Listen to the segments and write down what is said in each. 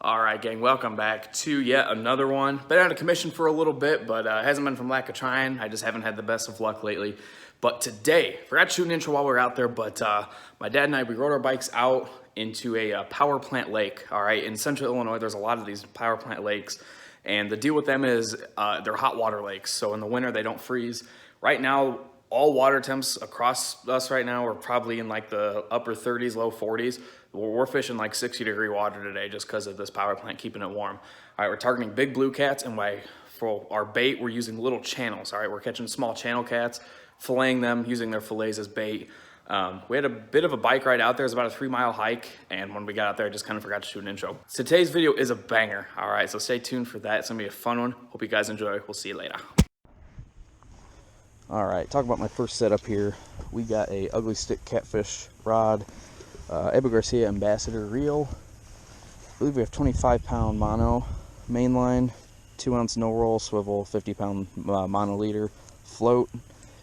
All right, gang, welcome back to yet another one. Been out of commission for a little bit, but it hasn't been from lack of trying. I just haven't had the best of luck lately. But today, forgot to shoot an intro while we were out there, but my dad and I, we rode our bikes out into a power plant lake. All right, in central Illinois, there's a lot of these power plant lakes, and the deal with them is they're hot water lakes. So in the winter, they don't freeze. Right now, all water temps across us right now are probably in like the upper 30s, low 40s. We're fishing like 60-degree water today just because of this power plant keeping it warm. All right, we're targeting big blue cats, and for our bait, we're using little channels. All right, we're catching small channel cats, filleting them, using their fillets as bait. We had a bit of a bike ride out there. It was about a 3-mile hike, and when we got out there, I just kind of forgot to shoot an intro. So today's video is a banger. All right, so stay tuned for that. It's gonna be a fun one. Hope you guys enjoy. We'll see you later. All right, talk about my first setup here. We got a ugly stick catfish rod, Ebu Garcia Ambassador reel. I believe we have 25-pound mono mainline, 2-ounce no roll swivel, 50-pound mono leader, float,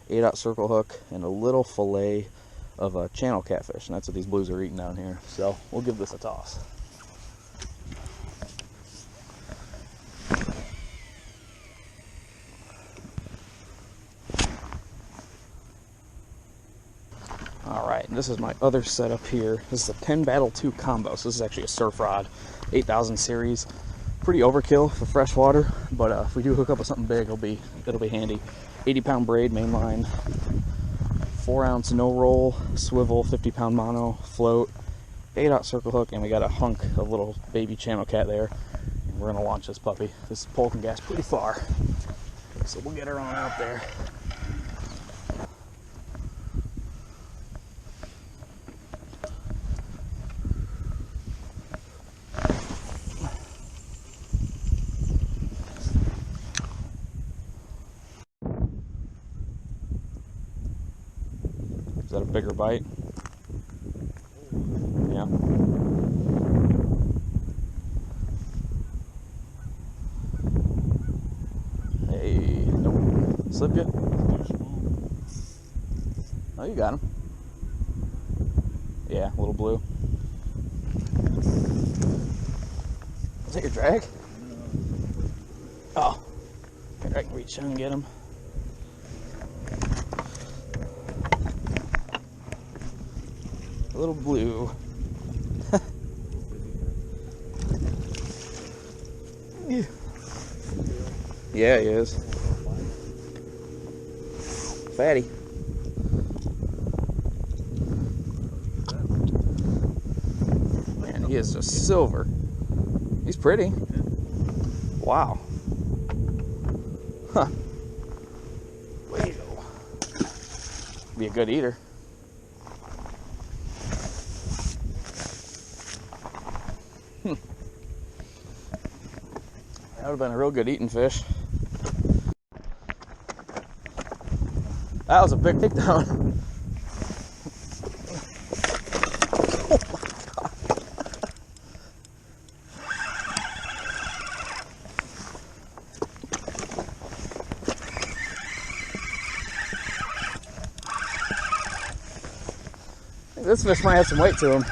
8-aught circle hook, and a little fillet of a channel catfish. And that's what these blues are eating down here. So we'll give this a toss. Alright, this is my other setup here. This is a Penn Battle 2 combo. So this is actually a surf rod, 8000 series. Pretty overkill for freshwater, but if we do hook up with something big, it'll be handy. 80-pound braid mainline, 4-ounce no roll swivel, 50-pound mono float, 8-aught circle hook, and we got a hunk of little baby channel cat there. And we're gonna launch this puppy. This pole can gas pretty far, so we'll get her on out there. Is that a bigger bite? Yeah. Hey, nope. Slip you? Oh, you got him. Yeah, a little blue. Is that your drag? Oh. Here, I can reach down and get him. A little blue. Yeah, he is. Fatty. Man, he is just silver. He's pretty. Wow. Huh. Way to go. Be a good eater. That would have been a real good eating fish. That was a big takedown. Oh my God. This fish might have some weight to him.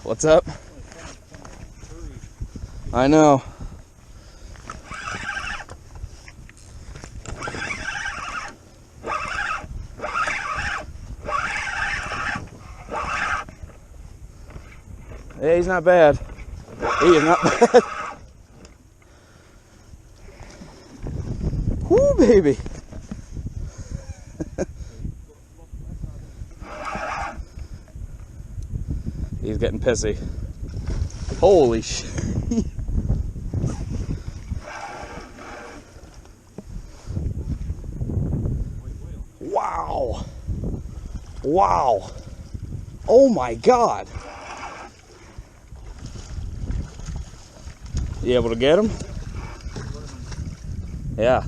What's up? I know. Yeah, he's not bad. He is not bad. Whoo, baby. He's getting pissy. Holy shit. Wow. Wow. Oh my God. You able to get him? Yeah.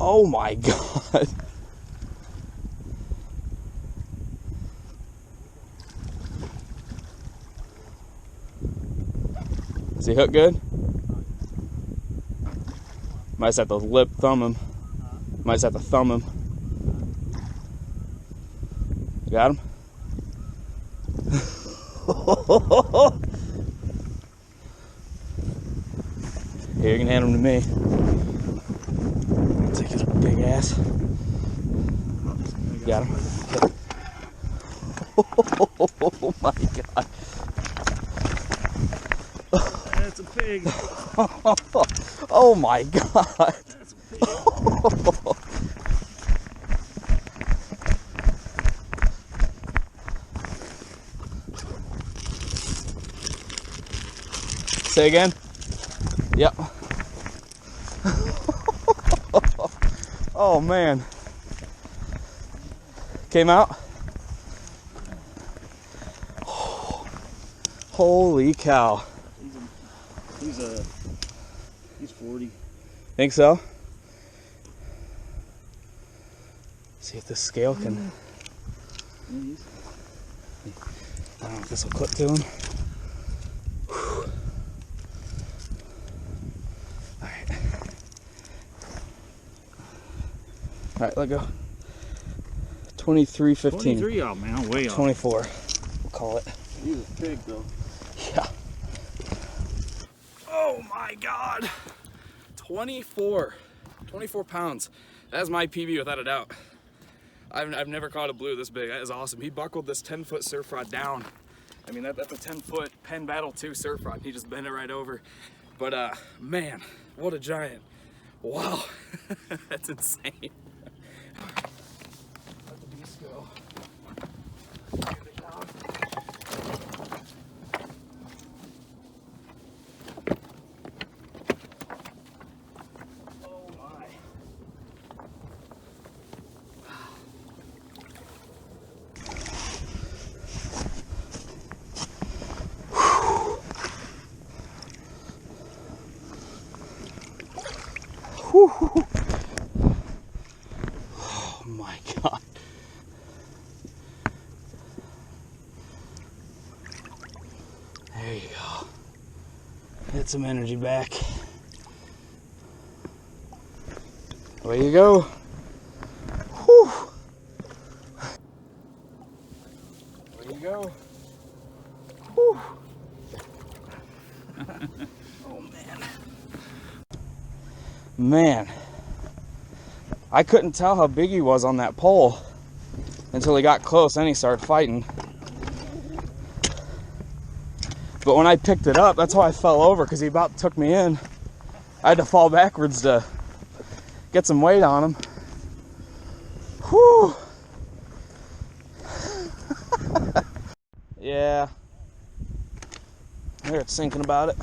Oh my God. Does he hook good? Might just have to lip thumb him. Might just have to thumb him. Got him? Here, you can hand him to me. Take his big ass. Got him? Okay. Oh my god. That's a pig. Oh my god. That's a pig. Say again? Yep. Oh man. Came out? Holy cow. He's 40. Think so? See if this scale can. I don't know if this will clip to him. Alright, let go. 23.15. 23 off, man. I'm way off. 24. We'll call it. He's a pig, though. Yeah. Oh my God. 24 pounds. That's my PB without a doubt. I've never caught a blue this big. That is awesome. He buckled this 10-foot surf rod down. I mean, that's a 10-foot Penn Battle 2 surf rod. He just bent it right over. But man, what a giant. Wow. That's insane. Let the beast go. Get it down. Oh my. Whew. Oh my god. There you go. Get some energy back. Away you go. Whew. There you go. Whew. Oh man. Man, I couldn't tell how big he was on that pole until he got close, then he started fighting. But when I picked it up, that's how I fell over, because he about took me in. I had to fall backwards to get some weight on him. Whew. Yeah. There, it's thinking about it.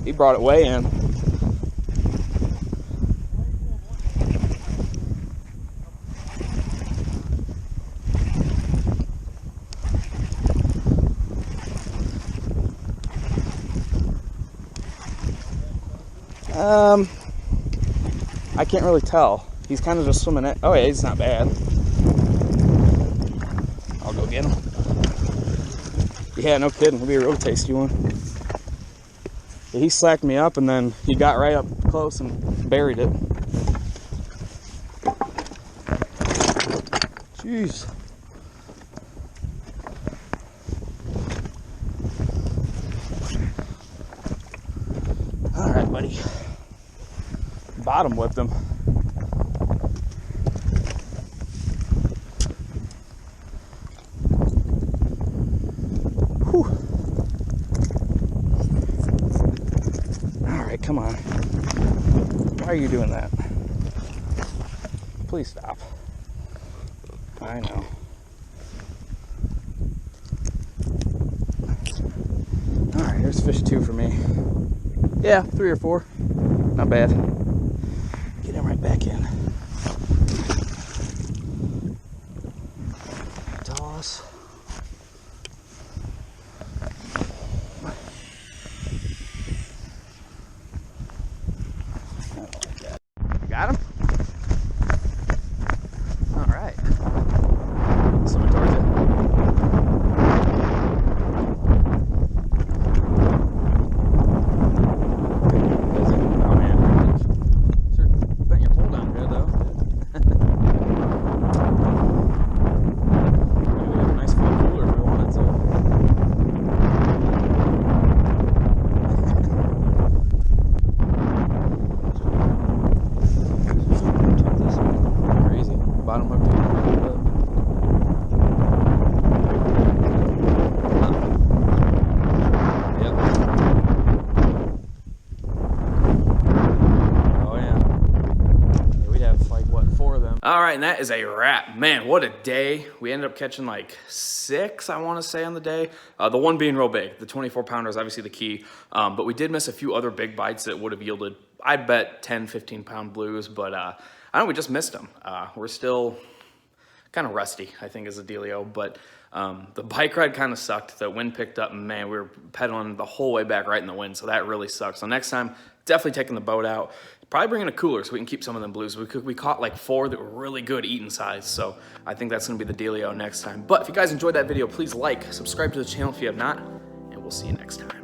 He brought it way in. I can't really tell. He's kind of just swimming it. Oh yeah, he's not bad. I'll go get him. Yeah, no kidding. He'll be a real tasty one. Yeah, he slacked me up and then he got right up close and buried it. Jeez. All right, buddy. Bottom whipped him. Whew. All right, come on. Why are you doing that? Please stop. I know. All right, here's fish 2 for me. Yeah, 3 or 4. Not bad. Get him right back in. Toss. Got him? All right. bottom hook down a little bit. Yep. Oh yeah. We'd have like what, 4 of them. All right, and that is a wrap. Man, what a day. We ended up catching like 6, I want to say, on the day. The one being real big. The 24-pounder is obviously the key. But we did miss a few other big bites that would have yielded, I'd bet, 10, 15-pound blues. But I don't know, we just missed them. We're still kind of rusty, I think, is the dealio. But the bike ride kind of sucked. The wind picked up, and man, we were pedaling the whole way back right in the wind. So that really sucked. So next time, definitely taking the boat out. Probably bringing a cooler so we can keep some of them blues. We caught like 4 that were really good eating size, so I think that's gonna be the dealio next time. But if you guys enjoyed that video, please like, subscribe to the channel if you have not, and we'll see you next time.